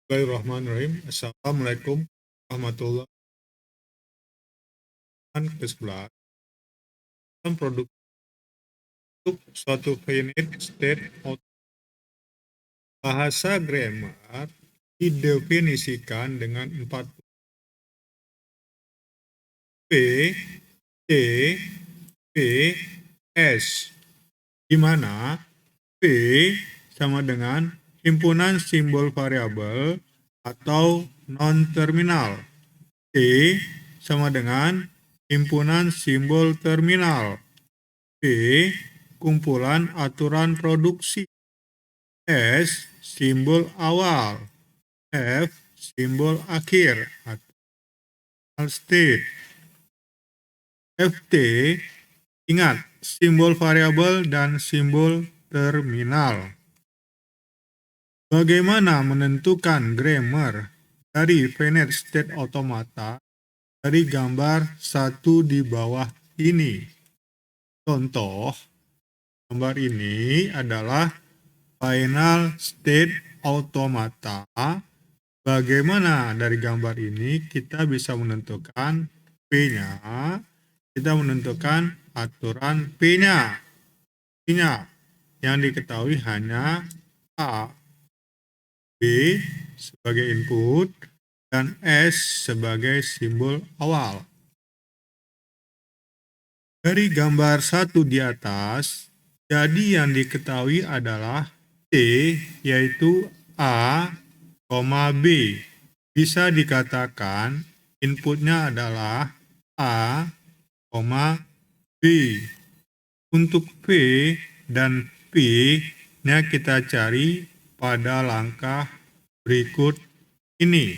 Bismillahirrahmanirrahim. Assalamualaikum warahmatullahi wabarakatuh. Ke-11 dalam produk suatu finite state bahasa grammar didefinisikan dengan 4 P, C, P, S, di mana P sama dengan himpunan simbol variabel atau non-terminal. C sama dengan himpunan simbol terminal. P kumpulan aturan produksi. S simbol awal. F simbol akhir atau state. FT ingat simbol variabel dan simbol terminal. Bagaimana menentukan grammar dari finite state automata dari gambar 1 di bawah ini? Contoh, gambar ini adalah final state automata. Bagaimana dari gambar ini kita bisa menentukan P-nya? Kita menentukan aturan P-nya. P-nya yang diketahui hanya A, B sebagai input, dan S sebagai simbol awal. Dari gambar 1 di atas, jadi yang diketahui adalah T, yaitu A, B. Bisa dikatakan inputnya adalah A, B. Untuk V dan P-nya kita cari pada langkah berikut ini.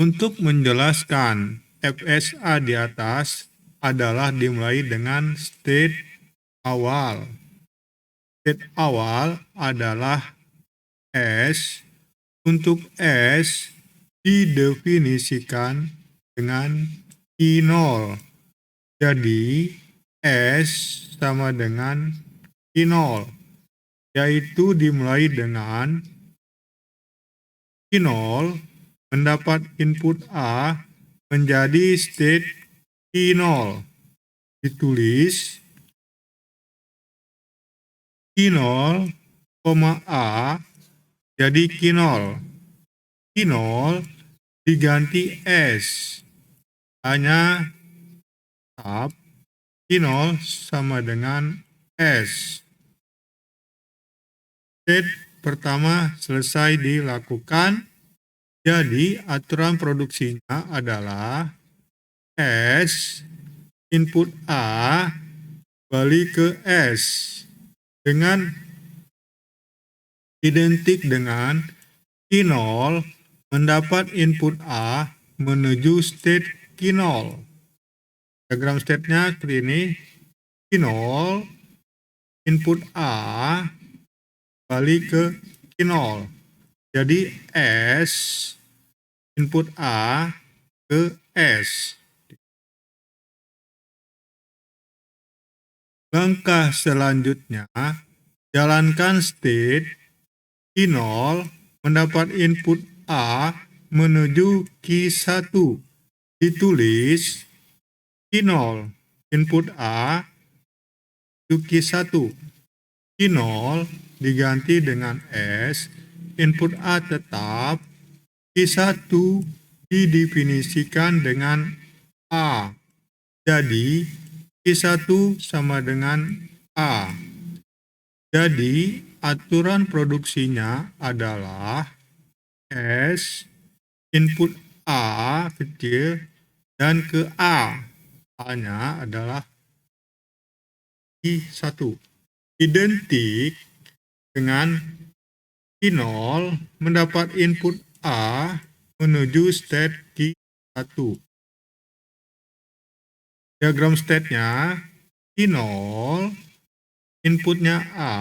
Untuk menjelaskan FSA di atas adalah dimulai dengan state awal. State awal adalah S. Untuk S didefinisikan dengan I0. Jadi S sama dengan I0, yaitu dimulai dengan I0 mendapat input A menjadi state I0. Ditulis I0, A jadi Q0. Q0 diganti S. Hanya tetap Q0 sama dengan S. State pertama selesai dilakukan. Jadi aturan produksinya adalah S input A balik ke S dengan identik dengan Q0 mendapat input A menuju state Q0. Diagram state-nya seperti ini. Q0 input A balik ke Q0. Jadi S input A ke S. Langkah selanjutnya, jalankan state Q0 mendapat input A menuju Q1. Ditulis Q0 input A menuju Q1. Q0 diganti dengan S, input A tetap, Q1 didefinisikan dengan A. Jadi Q1 sama dengan A. Jadi aturan produksinya adalah S input A kecil dan ke A. A-nya adalah Q1. Identik dengan Q0 mendapat input A menuju state Q1. Diagram state-nya Q0 inputnya A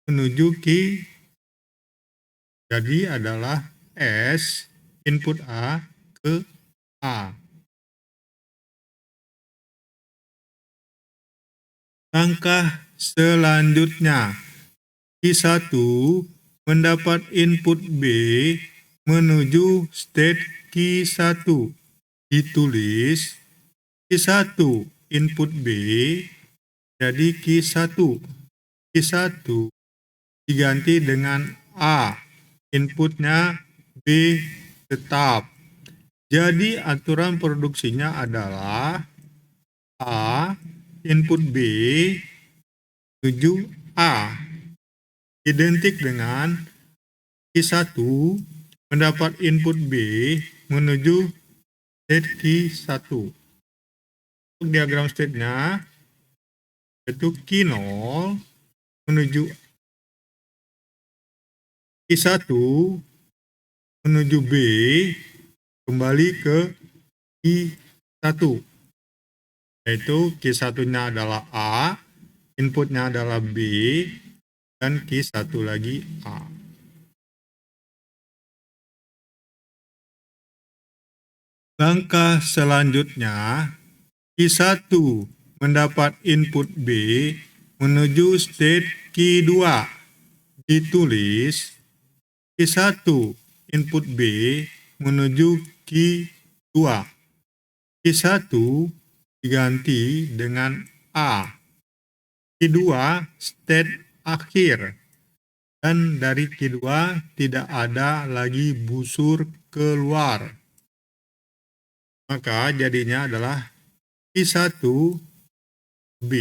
menuju Q. Jadi adalah S input A ke A. Langkah selanjutnya, Q1 mendapat input B menuju state Q1. Ditulis Q1 input B jadi Q1. Q1 diganti dengan A. Inputnya B tetap. Jadi aturan produksinya adalah A input B menuju A. Identik dengan Q1 mendapat input B menuju state Q1. Untuk diagram state-nya yaitu Q0 menuju Q1 menuju B kembali ke Q1. Yaitu Q1-nya adalah A, inputnya adalah B, dan Q1 lagi A. Langkah selanjutnya, Q1 mendapat input B menuju state Q2. Ditulis Q1 input B menuju Q2. Q1 diganti dengan A. Q2 state akhir. Dan dari Q2 tidak ada lagi busur keluar. Maka jadinya adalah Q1 B.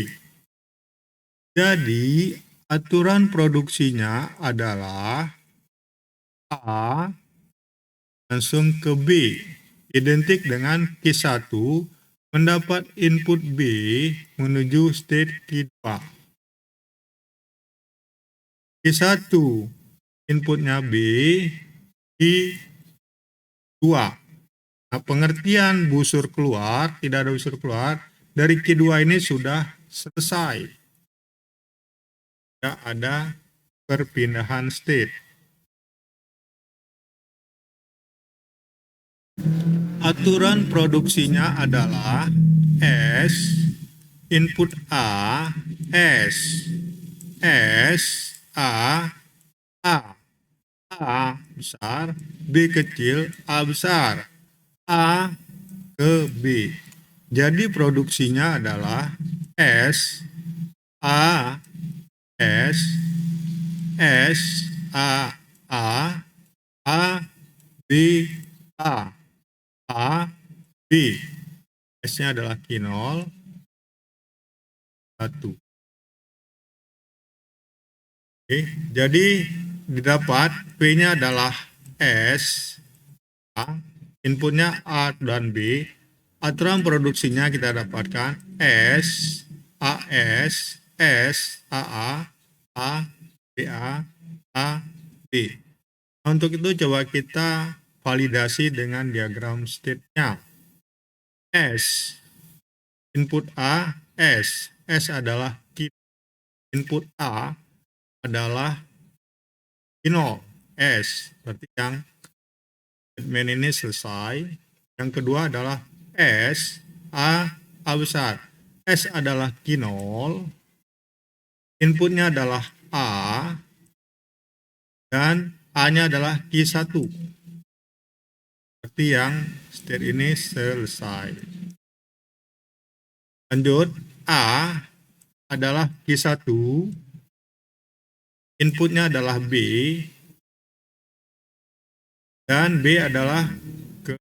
Jadi aturan produksinya adalah A langsung ke B. Identik dengan Q1 mendapat input B menuju state Q2. Q1 inputnya B, Q2. Nah, pengertian busur keluar, tidak ada busur keluar, dari Q2 ini sudah selesai. Tidak ada perpindahan state. Aturan produksinya adalah S, input A, S, A besar, B kecil, A besar, A ke B. Jadi produksinya adalah S, A, B, A, B. S-nya adalah Q0, 1. Oke, jadi didapat P-nya adalah S, A, inputnya A dan B. Aturan produksinya kita dapatkan S, AS, S, AA, A, BA, A, B. Nah, untuk itu coba kita validasi dengan diagram state-nya. S, input A, S adalah Q. Input A adalah Q0, S. Berarti yang statement ini selesai. Yang kedua adalah S, A besar. S adalah Q0, inputnya adalah A, dan A-nya adalah Q1. Berarti yang state ini selesai. Lanjut, A adalah Q1, inputnya adalah B, dan B adalah ke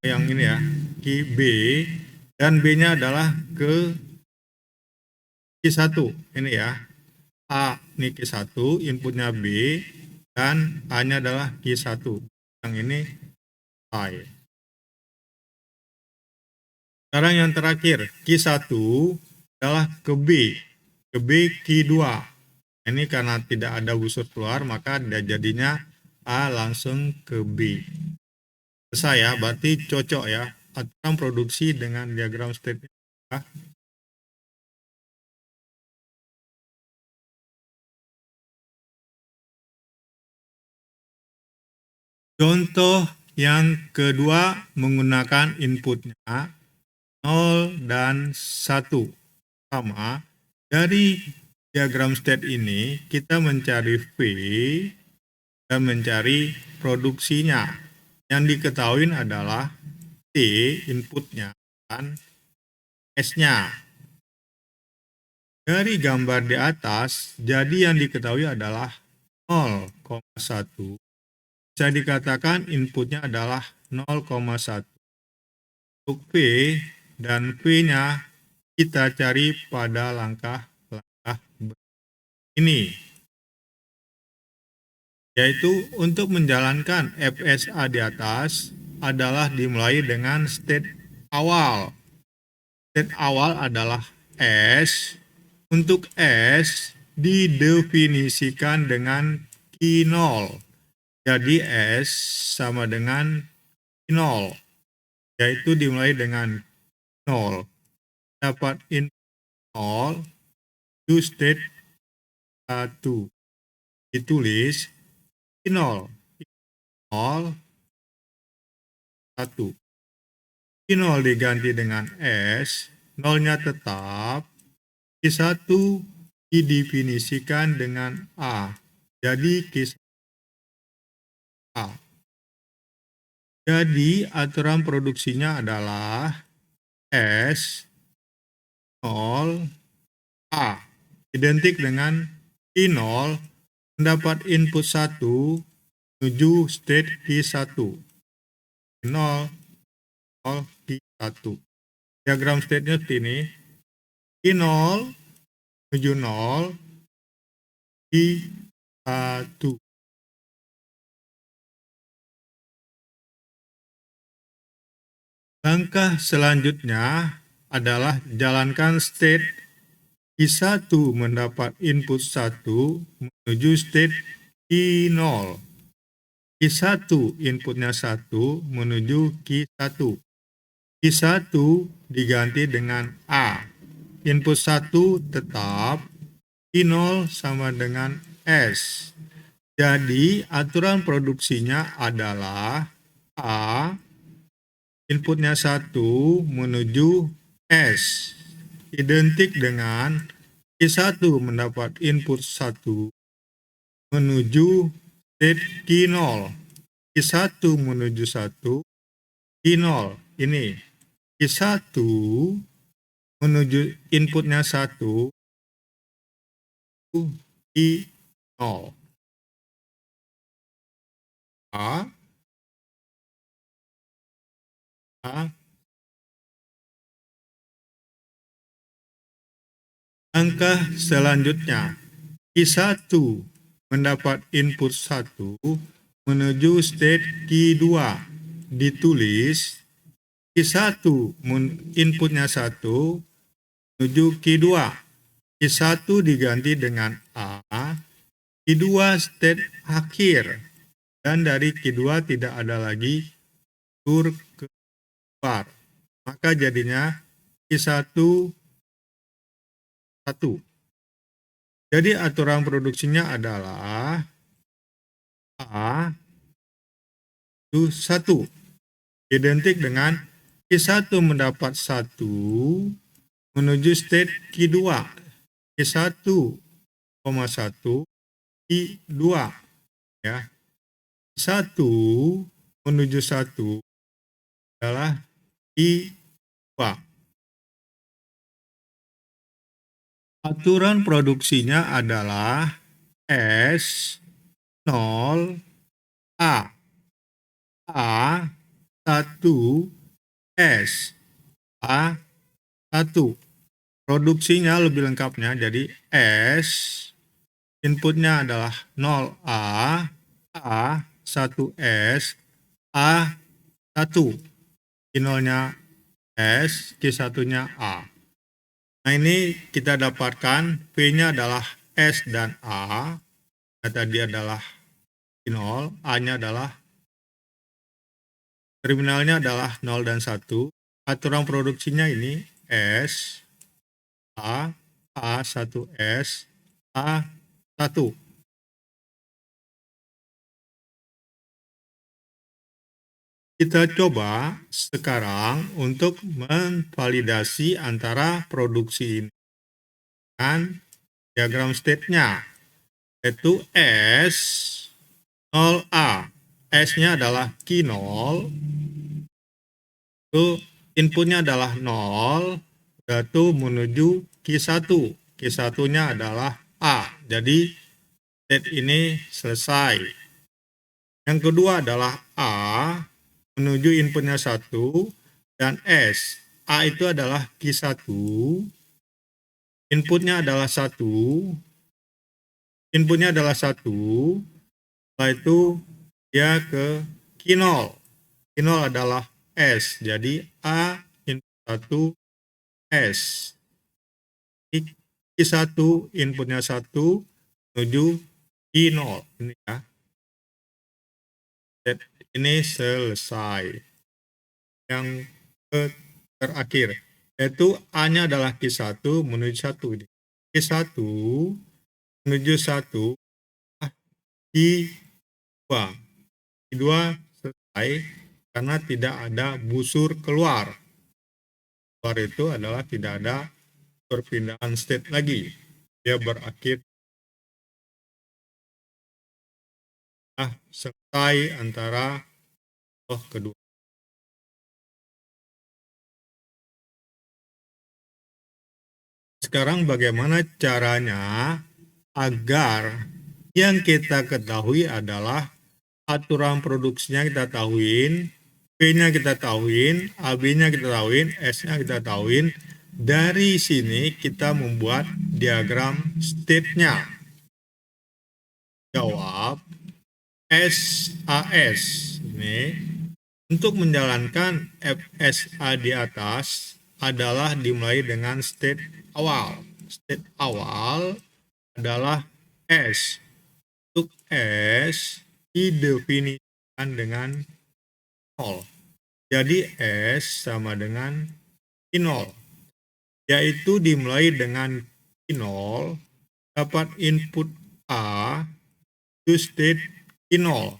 yang ini ya, Q B, dan B-nya adalah ke Q1 ini ya. A ini Q1, inputnya B, dan A-nya adalah Q1. Yang ini I. Sekarang yang terakhir, Q1 adalah ke B Q2. Ini karena tidak ada busur keluar, maka jadinya A langsung ke B. Selesai ya, berarti cocok ya. Aturan produksi dengan diagram state. Contoh yang kedua menggunakan inputnya 0 dan 1. Sama dari diagram state ini kita mencari V dan mencari produksinya. Yang diketahui adalah T inputnya dan S-nya. Dari gambar di atas, jadi yang diketahui adalah 0,1. Bisa dikatakan inputnya adalah 0,1. Untuk P dan V-nya kita cari pada langkah-langkah ini, yaitu untuk menjalankan FSA di atas adalah dimulai dengan state awal. State awal adalah S. Untuk S didefinisikan dengan key 0. Jadi S sama dengan key 0, yaitu dimulai dengan 0. Dapat input 0 to state 1. Ditulis key 0, 0, 1. Key 0 diganti dengan S, 0-nya tetap, key 1 didefinisikan dengan A. Jadi key A. Jadi aturan produksinya adalah S 0 A. Identik dengan key 0 mendapat input 1 menuju state key 1. 0, 0, key 1. Diagram state-nya seperti ini. Key 0 menuju 0, key 1. Langkah selanjutnya adalah jalankan state Q1 mendapat input 1 menuju state Q0. Q1 inputnya 1 menuju Q1. Q1 diganti dengan A. Input 1 tetap, Q0 sama dengan S. Jadi aturan produksinya adalah A inputnya 1 menuju S, identik dengan Q1 mendapat input 1 menuju state Q0. Q1 menuju 1, Q0. Ini Q1 menuju inputnya 1, Q0. A, A. Langkah selanjutnya, Q1 mendapat input 1 menuju state Q2. Ditulis Q1 inputnya 1 menuju Q2. Q1 diganti dengan A. Q2 state akhir. Dan dari Q2 tidak ada lagi tur keluar. Maka jadinya Q1 1. Jadi aturan produksinya adalah A itu 1. Identik dengan Q1 mendapat 1 menuju state Q2. Q1, 1, Q2. Ya. 1 menuju 1 adalah Q2. Aturan produksinya adalah S 0 A. A 1 S. A 1. Produksinya lebih lengkapnya jadi S inputnya adalah 0 A 1 S, A 1. Q0-nya S, Q1-nya A. Nah ini kita dapatkan V-nya adalah S dan A. Nah, tadi adalah Q0, A-nya adalah terminalnya adalah 0 dan 1. Aturan produksinya ini S, A 1 S, A 1. Kita coba sekarang untuk memvalidasi antara produksi ini dengan diagram state-nya, yaitu S 0A. S-nya adalah Q0, itu inputnya adalah 0, yaitu menuju Q1. Q1-nya adalah A. Jadi state ini selesai. Yang kedua adalah A menuju inputnya 1 dan S. A itu adalah Q1, inputnya adalah 1, setelah itu dia ke Q0. Q0 adalah S, jadi A input 1 S. Q1 inputnya 1 menuju Q0. Ini ya. Ini selesai. Yang terakhir, yaitu A-nya adalah Q1 menuju 1. Q1 menuju 1, Q2. Q2 selesai karena tidak ada busur keluar. Keluar itu adalah tidak ada perpindahan state lagi. Dia berakhir selesai antara kedua. Sekarang bagaimana caranya agar yang kita ketahui adalah aturan produksinya kita tahuin, P-nya kita tahuin, AB-nya kita tahuin, S-nya kita tahuin. Dari sini kita membuat diagram state-nya. Jawab SAS. Ini untuk menjalankan FSA di atas adalah dimulai dengan state awal. State awal adalah S. Untuk S didefinisikan dengan 0. Jadi S sama dengan Q0. Yaitu dimulai dengan Q0, dapat input A, itu state Q0.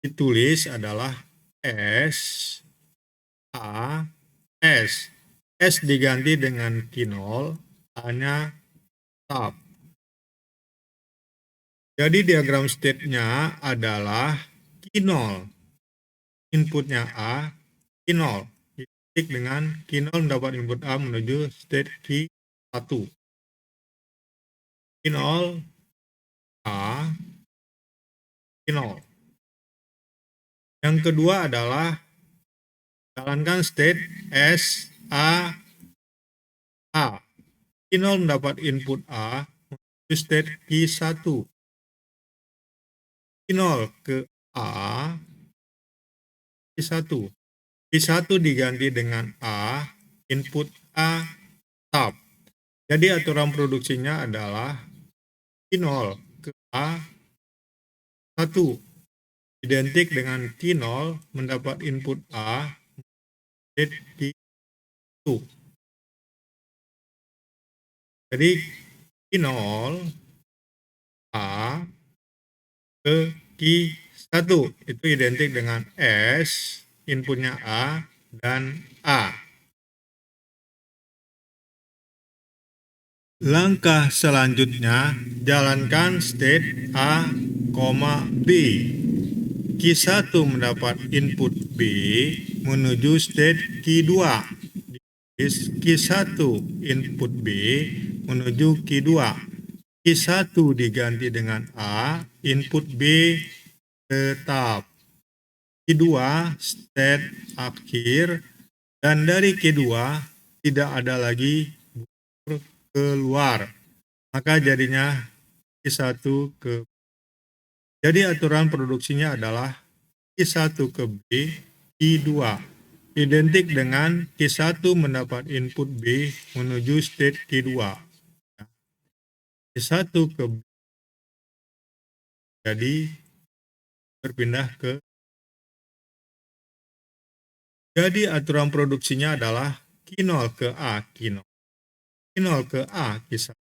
Ditulis adalah S, A, S. S diganti dengan Q0, A-nya tetap. Jadi diagram state-nya adalah Q0. Inputnya A, Q0. Diketik dengan Q0 mendapat input A menuju state Q1. Q0, A, Q0. Yang kedua adalah jalankan state S, A, A. Q0 mendapat input A menuju state Q1. Q0 ke A, Q1. Q1 diganti dengan A, input A, tab. Jadi aturan produksinya adalah Q0 ke A, 1. Identik dengan Q0 mendapat input A, state Q1. Jadi Q0 A ke Q1 itu identik dengan S, inputnya A, dan A. Langkah selanjutnya, jalankan state A, B. Q1 mendapat input B menuju state Q2. Q1 input B menuju Q2. Q1 diganti dengan A, input B tetap. Q2 state akhir, dan dari Q2 tidak ada lagi busur keluar. Maka jadinya Q1 ke B. Jadi aturan produksinya adalah Q1 ke B, Q2. Identik dengan Q1 mendapat input B menuju state Q2. Q1 ke B. Jadi berpindah ke. Jadi aturan produksinya adalah Q0 ke A, Q0. Q0 ke A, Q1.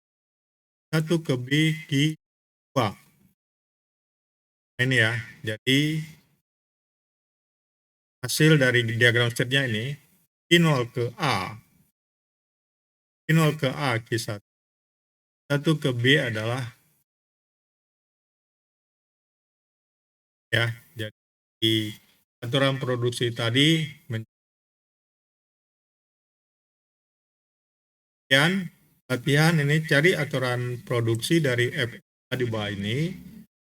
1 ke B, Q2. Ini ya, jadi hasil dari diagram state-nya ini, Q0 ke A, Q0 ke A, Q1. 1 ke B adalah ya, jadi di aturan produksi tadi latihan ini cari aturan produksi dari F di bawah ini,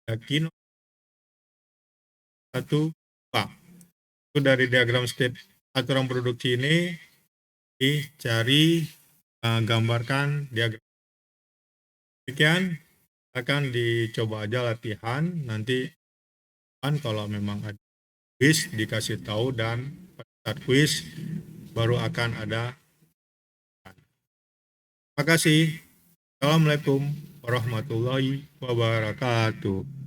yakin 1 Pak. Itu dari diagram state aturan produksi ini dicari, gambarkan diagram. Demikian, akan dicoba aja latihan, nanti kan kalau memang ada quiz dikasih tahu dan pada saat quiz baru akan ada. Terima kasih. Assalamualaikum warahmatullahi wabarakatuh.